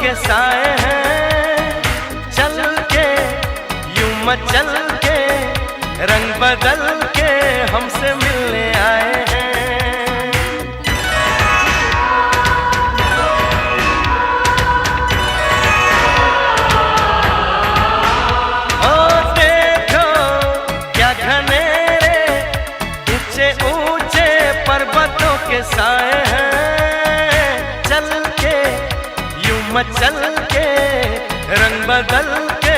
के साए हैं, चल के यूं मचल के रंग बदल के हमसे मिलने आए हैं। ओ देखो क्या घनेरे ऊंचे ऊंचे पर्वतों के साए हैं, चल के यूं मचल के रंग बदल के